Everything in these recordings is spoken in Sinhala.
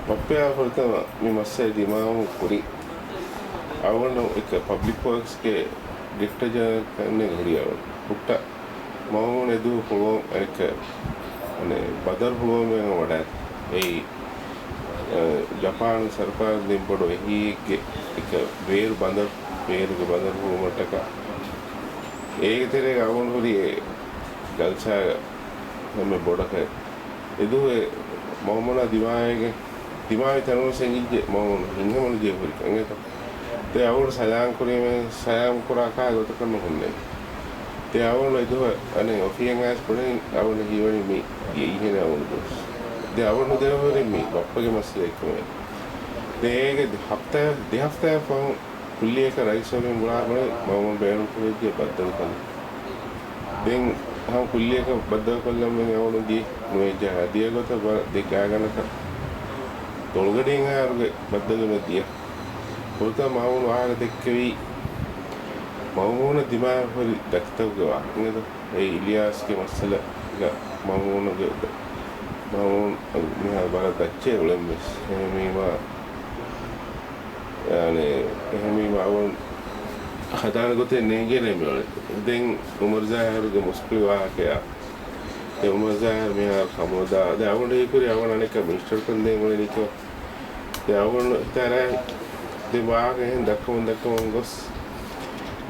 Papaya pertama mi masa di mau kuri. Awal no ek public works ke gift aja करने घड़ी आवल. Bukta mau ne du pulau ek ane badar pulau में वड़ा. ए जापान सरकार ने बड़ो ही के एक वेर बंदर पुlau मट्टा का एक तेरे आवल होरी गलसा हमें बड़ा का itu mau mana dimai tanah sengi mau hingga mana dia beri kan gitu. Tapi awal sayang kuraka itu kan menghunai. Tapi awal itu ane ofiang as pun awal hiwani mi ini awal itu. Tapi awal itu dia beri mi bapa ke masih itu. Tapi hafta pun kuliah ke raisa में बुला बने mau bayar kuliah dia badal kan. Then हम कुल्ले का बद्दल कल्ला में आवल दी मुझे जहाँ दिया को तो दिखाएगा ना कर तोड़गड़ेंगे यार के बद्दल में दिया होता माउन वहाँ देख के भी माउन दिमाग पर दक्ता हुआ ने तो इलियास के मसला का माउन में बारा दच्चे उलम बस हमें माउन खदान को ते नेंगे नहीं मिले दें उम्र ज़ाहिर के मुश्किल वाह क्या ते उम्र ज़ाहिर में यार खामोदा दे आवल एक कोई आवल आने का मिस्टर कंदे मुझे नहीं क्यों ते आवल तेरा दे वाह के हैं दक्कम गस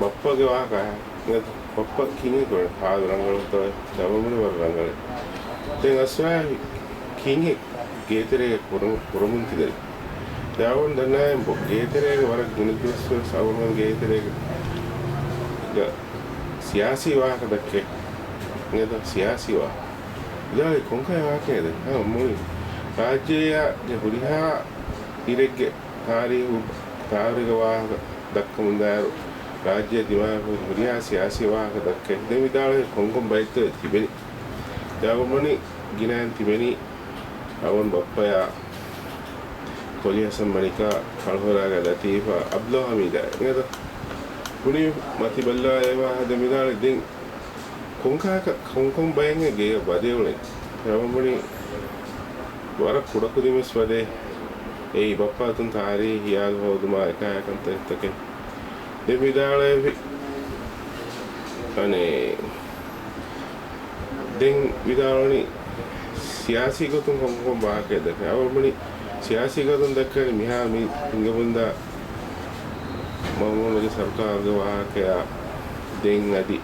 बप्पा के वाह का है ये बप्पा किन्हीं को हाल रंगल तो है आवल मुझे वर रंगल ते असवाय किन्हीं गेतरे पुरमुन किधर ते आवल दन्ना गेतरे वर गुनिकुस आवल में गेतरे सियासी वाह का दक्के ये तो सियासी वाह यार कौन का वाह क्या है हाँ मुझे राज्य या जो हुरिया इरेके थारी का वाह दक्क मुंदार राज्य दिमाग हुरिया सियासी वाह का दक्के देमिदाले कौन बाइक तो तिबेनी जब मनी गिनान तिबेनी अवन बप्पया कोलिया सम्मनिका खलहोरा का लतीफ़ा अब्दुल हमीदा ये तो पुनी मती बल्ला ये वाह देमिदाले दिन कौन बायेंगे गे बादे वाले जब मनी वारा कुड़ा कुदी में स्वादे ए बप्पा तुम थारी हियाल हो दुमा एका कंते तके देमिदाले भी अने दिन विदालनी सियासी को तुम कौन बाह के देखे अब मनी सियासी का तुम देखे मिहा मी इंगे बंदा मामूल के सरकार के वहाँ क्या देंग अदी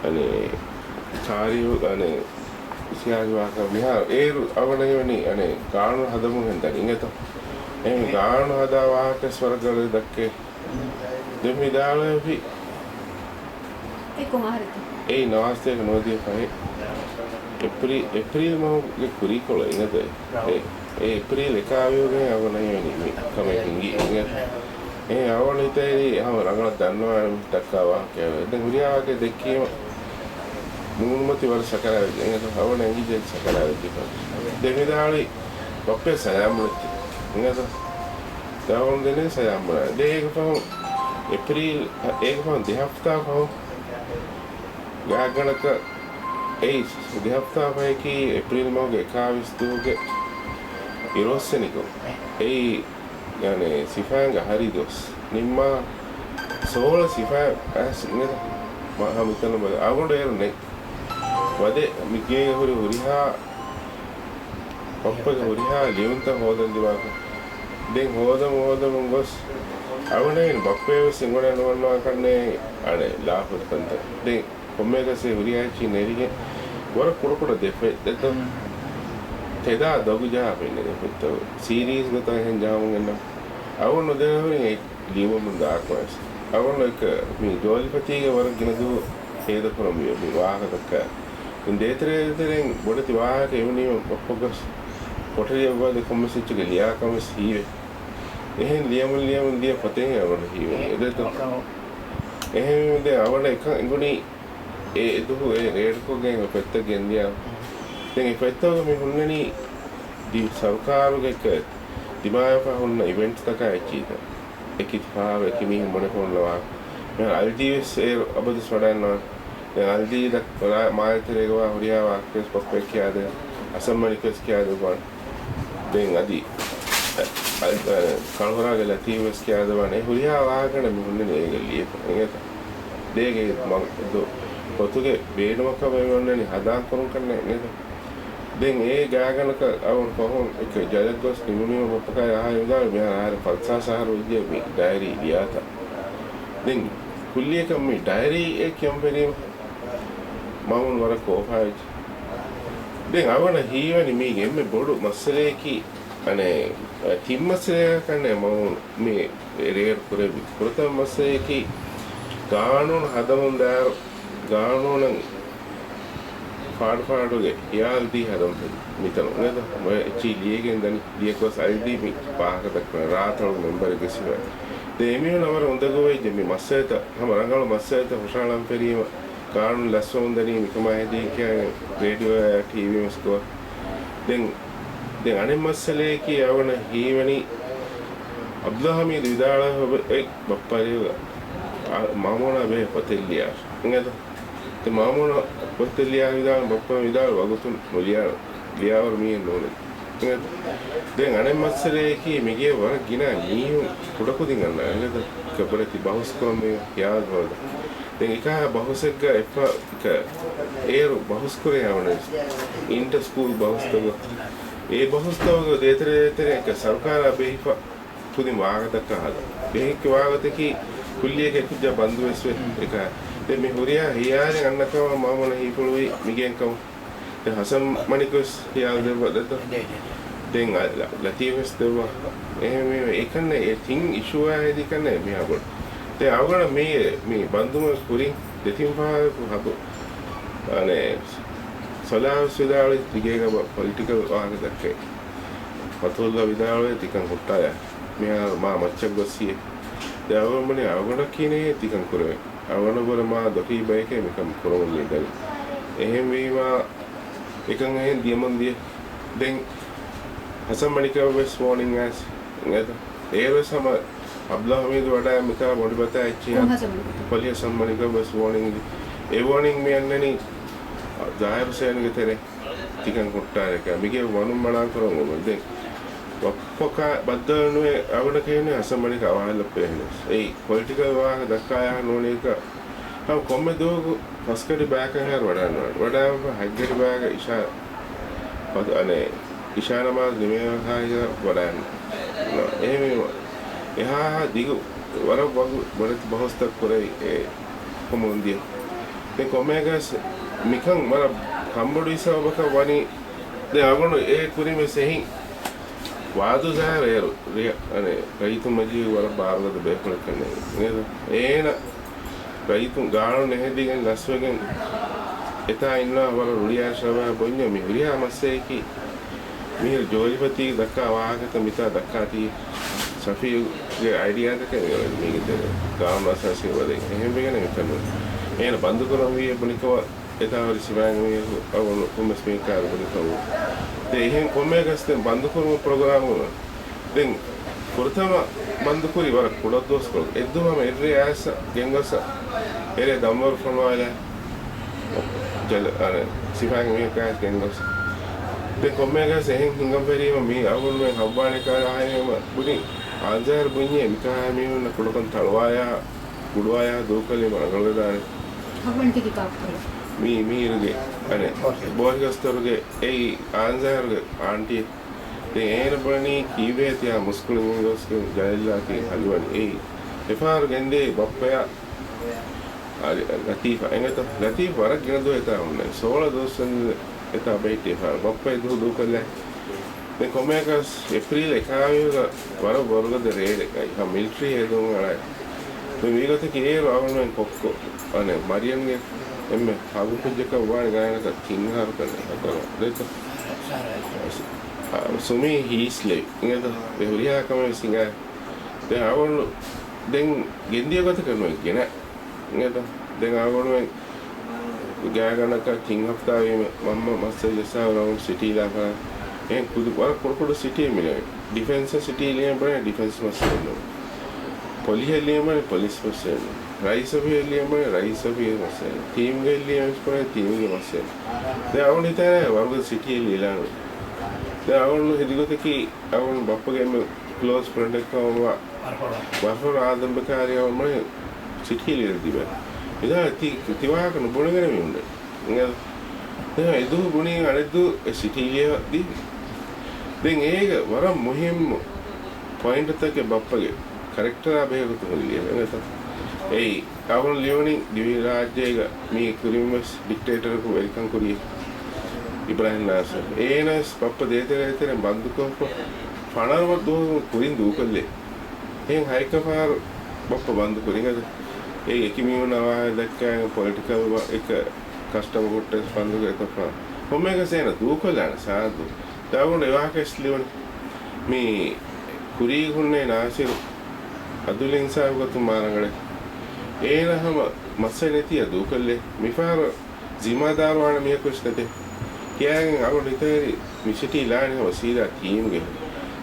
अने सारी अने सियासी वहाँ का मिहा अब नहीं बनी अने गाँव हदम है इंगे तो गाँव हदा वहाँ के स्वर्ग ले दक्के जमींदार भी नवास्ते के नोदी पाए April mau ke curriculum ingat deh. April kawin ke awal nanya ni kami tinggi ingat. Awal itu ni awal orang tak tahu tak kawa ke. Dan dia ke dekki mungkin mati baru sekarang ingat awal nanya jadi sekarang itu. Demi dahulu bapa saya mulut ingat. Tahun ini saya mulut. Dia itu April di hafta kau gak ke di hafta apa ki April mau ke kavis tu ke Erosse ni ko yani sifaan ga hari dos nimma sola sifaan as ne Mohammed tan ba agondo er ne wade mige horiha pappa horiha liyunta hodan diwa den hodam gos avane bappe singona nonna kanne ane laafut kanta den kommega se horiha chi nerige wara kuda defe deto teda dogu jaha penne deto series gota hen jamun enna avonu devani liwo mun da akwas avonu ek mi dolpati ge wara ginadu heda koram mi waha dakka in detere bodati waha ke evni poppogas potariya wade kommesichu ge liya kamas hiwe ehen liyamun dia paten avonu hiwe deto ehen de avonu ek inguni itu red ko ge petta gendia den petta me hunnani di sarkar ge dimaya pa hunna events taka achita ekit pa ekimi mone honlawa me aldives abadu sodanna den aldi dak maaytere ga horiya wa kes poppe kiyade asammani kes kiyade ban දැන් අදි කල්වරාගේ ලතීවස් කියදවනේ හුරියා වාහකන මුන්නේ නේගලිය නේද දෙගේ මම පොතුගේ බේනමක වෙවන්නේ හදා කරුම් කරන්නේ නේද දැන් ඒ ගාගනක අවුන් කොහොම එක ජයග්ගොස් නිමුනිය මොපකයි ආයෙදාල් මෙහා ආර පල්සා සහර විද්‍ය මේ ඩයරි ලියාත දැන් කුල්ලියක මේ ඩයරි ඒ කම්පැනි මම වර කෝපයි දැන් අවන හීවනි මේ ගෙම්මේ බොඩු මස්සලේකි අනේ තිම්මසේ කන්නේ මම මේ රේර් පුරේ පුරතම මස්සේකි ගානෝන හදමුන් දාර ගානෝන පාඩුගේ යාල්දී හදම් මිතන නේද මම චීලියගෙන් දැන් ලියකෝස් අයිදී මේ පාහකට රාතල මෙම්බර් එකසිව දෙමිය නවර හොඳගොයි දෙමි මස්සේත හැම රංගල මස්සේත හොෂාලම් පෙරීම ගානෝන ලස්සෝන් දනි මිකමයිදී කියන්නේ රේඩියෝ ටීවී මස්කෝ දැන් අනේ මස්සලේ කියවන හීවනි අබ්දුල්හමීද් විදාල එක් බප්පරිය මාමෝනා බේ පොතෙල්ලියා නේද te maamuna poteliya විදාල බප්පා විදාල වගතුන් මොලියා ලියාවර මියෙන් නෝනේ දැන් අනේ මස්සලේ කී මිගේ වර ගිනා නීහු කුඩකුදින් ගන්න නේද කපරති බහුස්කොම යාද වල දැන් එක බහුසෙක්ග එපා ඒරු බහුස්කරේ යවනේ ඉන්ටර් ස්කූල් බහුස්තව ඒ බහුස්තවක දේතර එක ਸਰකාර බෙහිප පුදින් වාගතක හද බෙහික වාගතකි කුල්ලියක කුජ බන්දුවස් එක දැන් මේ හොරියා හියාරේ අන්නකම මාමන හීපුළුයි මිගෙන් කම දැන් හසම් මණිකස් හියාල් දෙවදත දැන් ලතීවස් දෙව එහෙම ඒකනේ ඒ තින් ඉෂුව ආයේදී කන්නේ මෙහා දැන් අවගණ මේ බන්දුම කුරින් දෙතින් පහ හදු අනේ සලාස් විදාලේ තිගේක පොලිටිකල් වාගතකේ පතෝල්ල විදාලේ තිකන් හොට්ටාය මෙහා මා මච්චක් ගොස්සියේ දැවමනේ අවගණ කිනේ තිකන් කරේ අවගණ වල මා දොටි බයකේ මෙකම් කරවන්නේ දැන් එහෙම වීමා එකන් එහෙන් දියමන්දිය දැන් හසම්මණික වෙස් වෝනින් ඇස් නේද ඒව සම අබ්දුල්හමීද් වඩා මිතා මොඩිපත ඇච්චියා පොලිය සම්මණික වෙස් වෝනින් ඒ වෝනින් මෙන්නනි දායර සේනගේ තෙරේ තිකන් කොට්ටාරක මිගේ වනුම් මනා කරමු දැන් ඔක්කොක බද්දනුවේ අවුල කියන්නේ අසම්මණික අවහල පෙන්නස් ඒ පොලිටිකල් වාහ දක්කාය නෝනේක තව කොම්මේ දෝගු පස්කඩි බෑක හැර වඩා හයිගඩි බෑක ඉෂා පද අනේ ඉෂානමාස් නිමේ හාය වඩාන එහෙම එහා දිගු වර වගු බහස්තක් කරේ ඒ කොමුන්දිය මේ කොමේගස් මිකන් මර කම්බඩු ඉසවක වනි දැන් අගොන ඒ කුරිමේ සෙහින් වාදු සෑරේරු අනේ රයිතුන් මජී වල බාරවද බේකල කන්නේ නේද ඒන රයිතුන් ගාන නැහැදිගෙන් ලස්වගෙන් එතා ඉන්නවා වල රුලියා ශරවා බොන්නේ මේ රුලියා මස්සේකි මේ ජෝලිපති දක්කා වාහකත මිතා දක්කාටි ශෆීගේ අයිඩියා එක මේකද ගාන රසසිය වල එහෙම වෙගෙන මෙතන එන බන්දු කරන් විය බණිකව එතාවරි සිවාන් විය අවුන කොමස් මේ කාර බණිකව එහෙන් කොමේගස්තෙන් බන්දු කරමු ප්‍රෝග්‍රෑම් වල දැන් පුරතම බන්දු කරි වර කුඩක් දොස් කර එද්දුම එර්රේ ඇස ගෙන්ගස එරේ දම්වර ෆොනවාල ජල අර සිවාන් විය කාස් ගෙන්ගස දැන් කොමේගස් එහෙන් හිඟම් පෙරීම මේ අවුන මේ හබ්බානේ කාර ආයෙම බුනි ආන්සර් බුන්නේ මිකා මේ වුණ කුඩකන් තලවායා ගුඩවායා දෝකලේ මරගල දාන හබ්බන් ටික තාක්කේ මීරුගේ අනේ බෝල්ගස්තරගේ ඒ ආන්සර්ගේ ආන්ටි දැන් ඒන බලනි කීවේ තියා මුස්කුලුන් ගස්කේ ජයල්ලාගේ හලුවනි ඒ එපාර ගෙන්දේ බප්පයා ආරි ලතීෆා එනත ලතීෆ වරක් ගෙන දෝ එතා උන්නේ 16 දොස්සන් එතා බයිටේ පාර බප්පේ දෝ කළා දැන් කොමේකස් ඒප්‍රිල් 1 වර වර්ගද රේඩ් එකයි හා මිලිටරි හේදුන් වලයි මේකට කේ රාවණෙන් කොක්කෝ අනේ මරියන්ගේ එම්මේ ආගු පුජ්ජක වාය ගායනක කින්හාර කරන දෙක සුමි හීස්ලේ නේද බෙහුරියා කම සිංගා දැන් ආවොන දැන් ගෙන්දිය ගත කරනවා කියන නේද දැන් ආවොන ගායනක කින් හෆ්තාවේ මම්ම මස්සල් ලසාවරම් සිටි ලාපා එන් කුදු වර සිටි මිලේ ඩිෆෙන්ස් සිටි ලියම් බර ඩිෆෙන්ස් මස්සල් පොලිහෙලියම පොලිස් මස්සල් රයිසබියලියම රයිසබිය මස්සල් ටීම් ගෙලියම් ස්පර ටීම් ගේ මස්සල් දැන් ආවොන හිතේ වර්ග සිටි ලියලා දැන් අවුරුදු හිදිගොතකි අවුරුදු බප්පගෙම ක්ලෝස් ෆ්‍රෙන්ඩ් එකව වර්ෆෝර ආදම්බකාරියව මම සිටිලිය දිබා ඉතින් තිවාක නුබුණගෙන මිුන්නේ නේද දැන් එදු බුණේ අරදු සිටිලිය දී දැන් ඒක වර මුහිම් පොයින්ට් එකක බප්පගේ කැරක්ටර් ආබේගතු හොලිය නේද ඒ අවුරුදු ලියෝනි දිවි රාජ්‍යයක මේ කුරිමස් ඩික්ටේටර් కు වෙල්කම් කුරිය ඉබ්‍රාහිම් නාසර් ඒනස් පප්ප දේතේ බන්දුකෝ පණරව දෝ කුරින් දූකල්ලේ එහෙන් හයිකපාර බප්ප බන්දු කුරින්ගද ඒ එකිමියුනවා දැක්කා පොලිටිකල් එක කස්ටමර් කොටස් බන්දු එකපා කොමේක සේන දූකලන සාදු දාවුන එවාකස් ලියෝනි මේ කුරී හුන්නේ නාසිර අදුලින් සාවගතු මාරංගල ඒනහම මස්සෙනෙතිය දූකල්ලේ මිෆාර ಜಿಮಾದಾರ್ ವಾಣ මිය කුස්නතේ කියන් අවුන ඉතේ මිසිටි ලානේ වසීලා ටීම්ගේ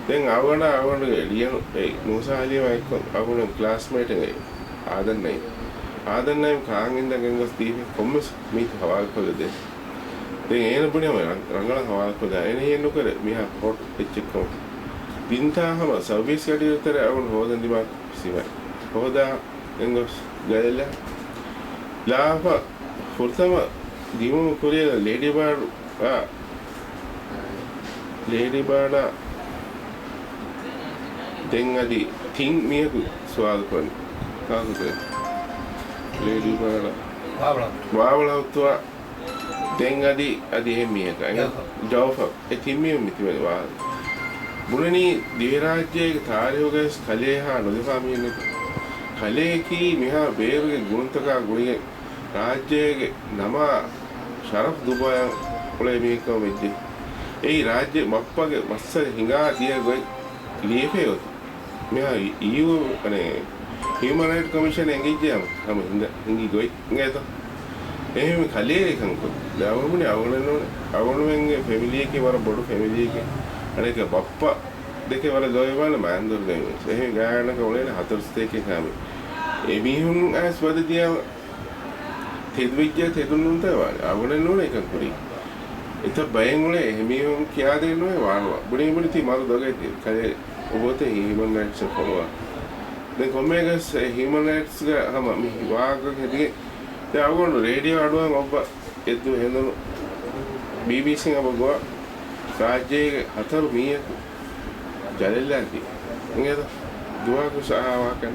දැන් අවුනගේ ලියන ඒ නෝසාලියව එක්ක අවුන ක්ලාස්මේට් එකේ ආදන්නයි කාංගින්ද ගංගස් දීපේ කොම්මස් මීත් හවාල් කොලද දැන් ඒන පුණියම රංගල හවාල් කොද එනේ නුකර මිහා හොට් එච්චකෝ දින්තාහම සර්විස් කඩියතර අවුන හොදන් දිමා සිවයි හොදා ගංගස් ගයලා ලාප ෆොර්තම දිමු කුරිය ලේඩි බාඩා දෙංගදි තින් මියකු සවාල් කරන කාකුද ලේඩි බාඩා වාවලවතුවා දෙංගදි අදි එමියක ජෝෆ එතිමිය මිතිවල වා බුණනි දිවරාජ්‍යයේ තාරියෝගස් කලේ හා නොදපාමියනේ කලේකි මිහා බේරුගේ ගුණතකා ගුණියේ රාජ්‍යයේ නම ශරෆ් දුබය ඔලේ මේකව වෙද්දී ඒ රාජ්‍ය මප්පගේ මස්සර හිඟා දිය ගොයි ලියපෙයොත් මෙහා EU අනේ හියුමන් රයිට් කමිෂන් එංගිජ්ජයම හැම හිඟි ගොයි නේද එහෙම කලේ එකන්කො දවමුනේ අවුණුවෙන්ගේ ෆැමිලි එකේ වර බොඩු ෆැමිලි එකේ අනේක බප්පා දෙකේ වල දොයවල මෑන්දුර ගෙන්නේ එහෙම ගානක ඔලේ හතර ස්තේකේ හැම ඒ මිහුන් ඇස් වදදියා තෙද්විජ්‍ය තෙදුන්නුන්ට අවුණන නෝන එකක් පුරි එත බයෙන් උනේ එහෙම කියා දෙන්නේ වානවා බුණේ බුණිති මාරු දගයි කලේ ඔබත හියුමන් රයිට්ස් කොනවා දැන් කොමේගස් හියුමන් රයිට්ස් ගා හැම මි වාග හෙදී දැන් අවුණ රේඩියෝ අඩුවන් ඔබ එද්දු හෙඳුණු BBC අපගෝ රාජ්‍යයේ හතර මිය ජලෙල්ලාති නේද දුවාක සහාවකන්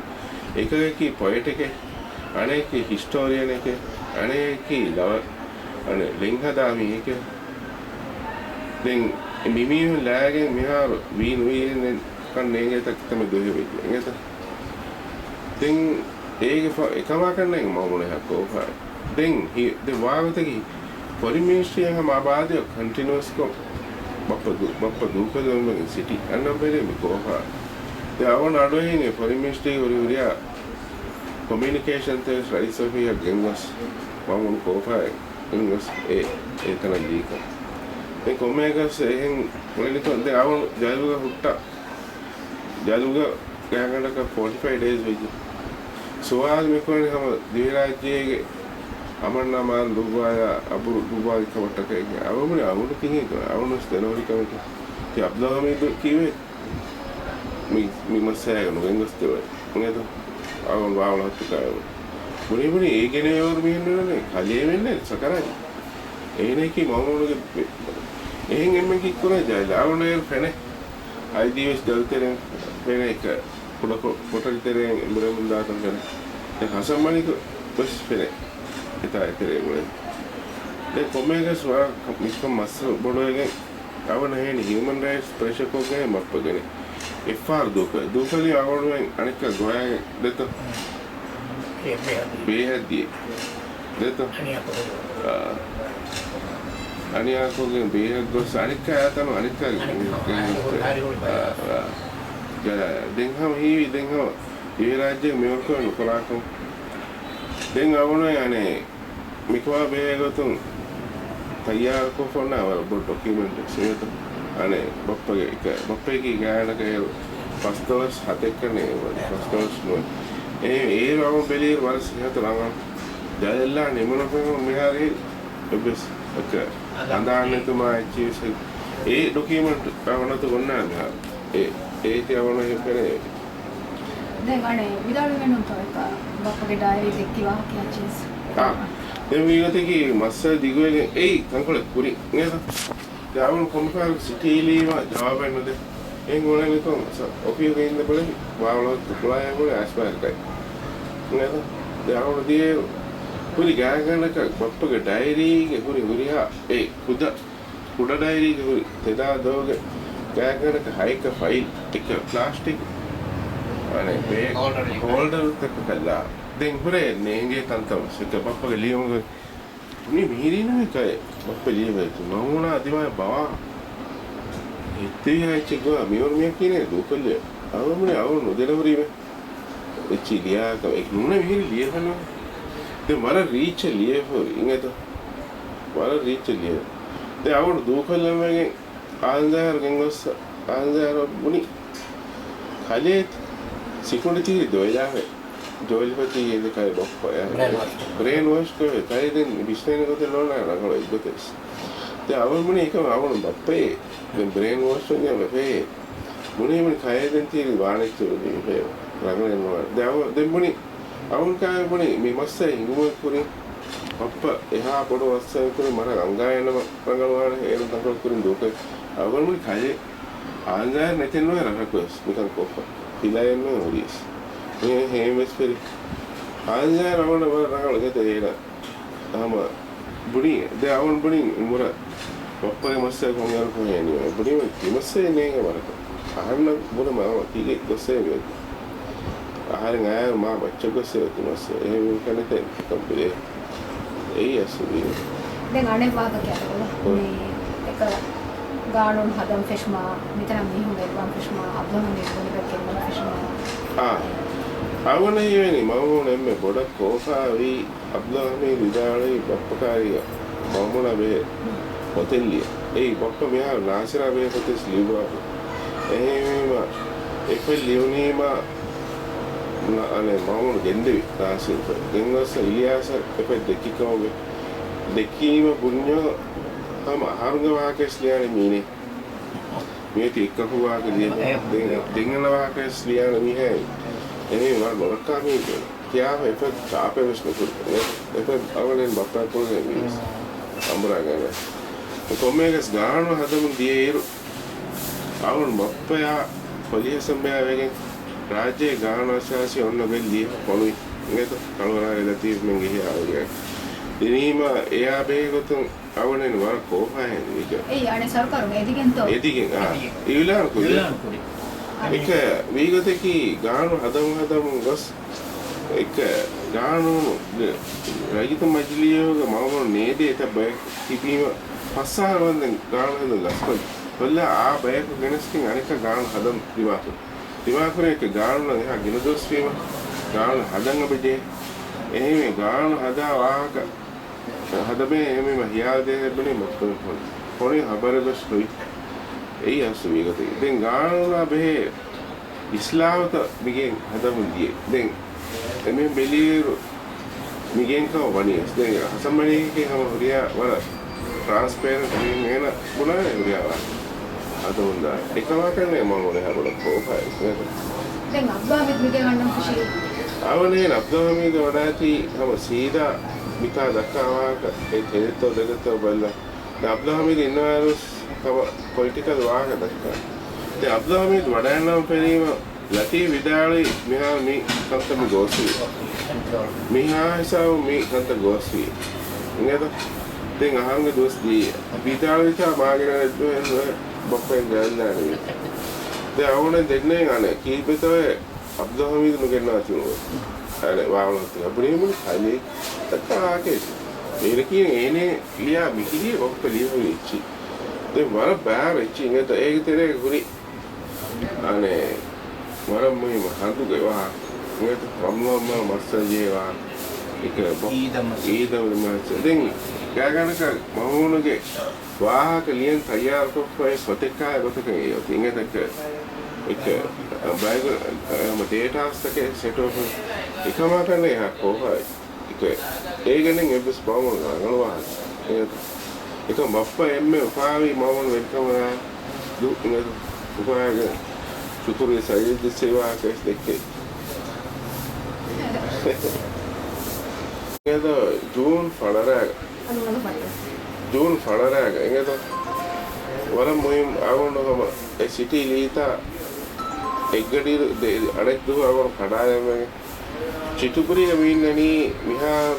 එකකේ පොයිට් එකේ අනේකේ හිස්ටෝරියන් එකේ අනේකේ ලව අනේ ලිංගදාමි එකේ දැන් මිමියු ලෑගෙන් මිහාර වීනුයෙන් කන්නේගේ තක්තම දුවේ වෙන්නේ නේද දැන් ඒක එකම කරන්නේ මොමුනේ හකෝ දැන් the වාගතකි පරිමේෂියන් හම ආබාධය කන්ටිනියස් කො බප්ප දුකලම සිටි අන්නබෙලේ මිකෝහා දැන් අඩුවේනේ පරිමේෂ්ටි උරියා communication test rights of your gengwas mamun kofa ingos etana lika e komegas ehen molito de awon jaluga hutta jaluga gangandaka 45 days veji soal me kone hama divirajyege amanna man dubaya aburu dubaya kawattaka awamune awunu kinge awunu stenori kamete ti abdahame kiwe mi masaya no engos te ngedo අවුන් වාවලත් කාව මුනිමුනි ඒකනේ යෝර මිහින්නනේ කලිය වෙන්නේ සකරයි ඒනේකි මොමුණුගේ එහෙන් එම්මෙන් කික්කුනේ ජයලා අවුනේ ෆෙනේ අයිදිස් දල්තරෙන් ෆෙනේ එක පොටල්තරෙන් ඉඹරමුන් දාතන් කරන ඒ හසම්මනික බස් ෆෙනේ එතයි මුලේ ඒ කොමේගස් වා මිස්කම් මස් බොඩෝගේ අවුන හේනි හියුමන් රයිට්ස් ප්‍රෙෂර් කෝගේ මප්පගෙන එෆාර් දුකලි අවුරුවෙන් අනික ගොයගේ දෙත බේහදී දෙත අනියාකෝගේ බේහද ගොස් අනික ආතම අනික දෙන්හම හීවි දෙන්හම ඒ රාජ්‍යයේ මෙවකෝ නුකලාකම් දෙන් අවුනේ අනේ මිකවා බේගතුන් තයාර කොෆොනා වල ඩොකියුමන්ට් සේත අනේ බප්පගේ ගානකේ පස්තවස් හතෙක්කනේ පස්තවස් නෝ ඒ රවම බෙලී වර්ෂ හත ළඟ දැල්ලා නෙමනකම මෙහාරේ ඔබස් එක අඳාන්නතුමා චීස් ඒ ડોකියුමන්ට් අවනත ගොන්නා ඒක අවන කරේ දැන් අනේ විදාල වෙනුම් තෝක බප්පගේ ඩයරි දෙක්කිවා කියන චීස් දැන් මේකතේ මස්ස දිගුවේ ඒ කංකොල කුරි නේද දැන් කොම්පාර සිටිලීවා ජවාබන්නද එන් ඕනේ කොම් ඔපියෝගේ ඉන්න බලේ වාවලොත් කුලාය වල ඇස්පර්ටයි නේද දැන් die කුරි ගාගනක බප්පගේ ඩයරි ගේ කුරියා ඒ කුඩ ඩයරි ගේ කුරි තෙදා දෝගේ ගාගනක හයික ෆයිල් එක ප්ලාස්ටික් අනේ මේ හෝල්ඩර් එකක් කළා දැන් හොරේ නේගේ තන්තව සිත බප්පගේ ලියුමක මේ මිහිරිනා එකයි බප්ප ලියුවේ නෝනා අදිමයි බවා ඉතින් චිගෝ මියෝර්මිය කියන්නේ දුකල්ල අවමුනේ අවු නොදෙනවරීම එචිලියා එක නුනේ මිහිරි ලියහනවා දැන් මර රීච් ලියහෝ ඉංගත මර රීච් ලිය දැන් අවු දුකල්ලමගේ ආන්දාර ගංගොස් ආන්දාර මුනි කලේ සිකුණති දොයලාවේ ජෝලිපති ඉදකයි බොක්කෝ බ්‍රේන් වොෂ් කරේ තයිදෙන් බිස්නේන කොට නෝනා රංගල ඉදකස් දැන් අවමුනේ එක අවුන බප්පේ දැන් බ්‍රේන් වොෂ් කරනවා මේ මුනේ මුනේ කයදෙන් තියෙන වාණිච්චුනේ මේ රංගලනවා දැන් මුනේ අවුන් කාය මුනේ මේ මස්සයි ඉංගුම කුරින් අප්ප එහා පොඩ වස්සයි කුරින් මර රංගායන රංගලවාන හේර තකල් කුරින් දුක අවුන් මුනේ කයේ ආන්දා නැතෙනවා රංගකස් නිකන් කොප්ප පිලායන හොරිස් මේ හේමස්පරි ආන්දා රවණ රංගල ගෙතේන තාම බුණි දැන් අවුන් බුණි මුර ඔප්පගේ මස්සයි කොංගල් කොහේනිය බුණි මස්සයි නේක වරක අහන්න මොන මාව කීගේ ගොස්සේ වේ ආහාරෙන් ආය මා බච්ච ගොස්සේ තුමස්සේ එහෙම කනතේ කම්පිලේ ඒ ඇසුවි දැන් අනේ වාග කියනවා මේ එක ගානොන් හදම් ෆිෂ්මා මෙතන මිහුනේ වන් ෆිෂ්මා අබ්ලොන්නේ කොනික කියන ෆිෂ්මා අවනේ යන්නේ මම නෙමෙ බොඩක් කෝසාවි අබ්ලොන්නේ විදාලේ බප්පකාරිය මම නේ හොතෙල්ලිය ඒ බොක්ක මෙහා නාසිරා වේ හොතෙස් ලිව්වා එහෙම එක ලියුනීම අනේ මම ගෙන්දේ නාසිර ගෙන්වස ඉලියාස එක දෙකිකෝගේ දෙකීම පුණ්‍යෝ තම ආහාරංග වාකස් ලියන්නේ මීනේ මේ තික්කකුවා කියන්නේ දෙංගන වාකස් ලියන්නේ මිහේ එනේ වල මොරකාමී කියා එප තාපේ විශ්න කුරේ එප අවලෙන් බප්පා පොල්නේ මිස් අම්බරාගෙන කොමේගස් ගාන හදමු දියේරු අවුන් බප්පයා පොලිය සම්බයාවගෙන් රාජ්‍යයේ ගානශාසි ඔන්න වෙල්ලි පොළොයි නේද කලවරාගේ දතිස් මෙන් ගිහිආවේ දිනීම එයා බේගොතුන් අවුනෙන් වර කෝපයෙන් ඒක ඒ අනේ සරකාරු එදිගෙන් ඊළාන කුඩි එක වීගතකි ගානු හදමු ගස් එක ගානු රාජිත මජ්ලියෝග මම නේදේ තබ කිපීම පස්සාරවන්දෙන් ගානු හදන ගස්කොයි වල ආ බයක ගෙනස්කින් අනික ගානු හදම් දිවාකරේ එක ගානු නම් එහා ගෙන දොස් වීම ගානු හදන්න බෙදේ එහෙම ගානු හදා වාහක හදබේ එහෙම හියා දෙන්නේ මොකද පොරේ හබරගස් නොයි ඒ අසුවිගතේ දැන් ගානුලා බේ ඉස්ලාමත මිගෙන් හදමුදියේ දැන් එමෙ බෙලියරු මිගෙන් කව වනියස් දැන් හසම්මණේගේ හැම හොරියා වල ට්‍රාන්ස්පරන්ට් මේන බුණානේ හොරියා අද උන්දා එකවකනේ මම ඔනේ හරවල කෝපයි දැන් අබ්බාමිත් මිගෙන් ගන්න කුෂී අවනේ අබ්බාමිත් වඩාති හැම සීදා මිතා දක්වාක ඒ තෙලතෝ දෙලතෝ බල්ලා අබ්බාමිත් ඉන්නවලු තව පොලිටිකල් වාහක දක්වා දැන් අබ්බාමිත් වඩාන්නම් පෙරීම ලතී විදාලේ මෙහා මේ කන්තම ගෝසි මෙහා හිසාව මේ කන්ත ගෝසි නේද දැන් අහංග දොස් දී විදාලේ තා මාගෙන බොක්කෙන් ගල්ලානේ දැන් අවුනේ දෙන්නේ අනේ කීපතේ අබ්දුල්හමීද් නුගෙන්නා තියුණා අනේ වාවලත් අපේ මුල් කලේ තකාකේ ඒකේ එනේ ලියා මිහිදී ඔක්ක ලියවෙච්චි දැන් වර බෑර ඉච්චි නේද ඒක තේරේ ගුරි අනේ වර මොයි මහන්දුගේ වා නේද රම්මම මස්සජේවා එක ඊදම මස්ස දැන් ගාගනක මහෝනගේ වාහක ලියන් තයාර කොෆේ පොතේකා ගොතකේ ඉංගදක එක බයිග ඩේටාස් එකේ සෙට් ඔෆ් එකම කරන්නේ හා කොහොයි එක ඒගෙනෙන් එබ්ස් බවම ගන්නවා ඒක ඒක මප්ප එම්මේ උපාවි මවන වෙල්කම දුක් නේද උපායක සුතුරේ සයිද සේවා කස් දෙකේ එද ජූන් ෆඩරාග ජූන් ෆඩරාග එද වර මොයිම් ආවොන්නකම ඒ සිටි ලීතා එක්ගඩි අනෙක් දුව ආවොන කඩායමගේ චිතුපුරිය මින්නනි මිහාර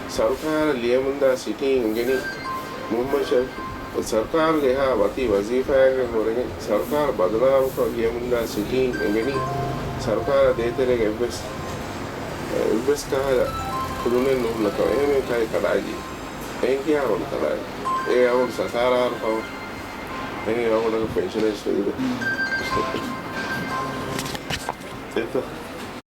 सरकार लियमुंदा सिटिंग गनी मोहम्मद शफ सरकार के हा वती वजीफा है होरे सरकार बदलाव को लियमुंदा सिटिंग गनी सरकार देते रे एबस का खुदने नो लगा ए में काय कडाई ए क्या हो कडाई ए और सरकार आर को ए और पेंशनर्स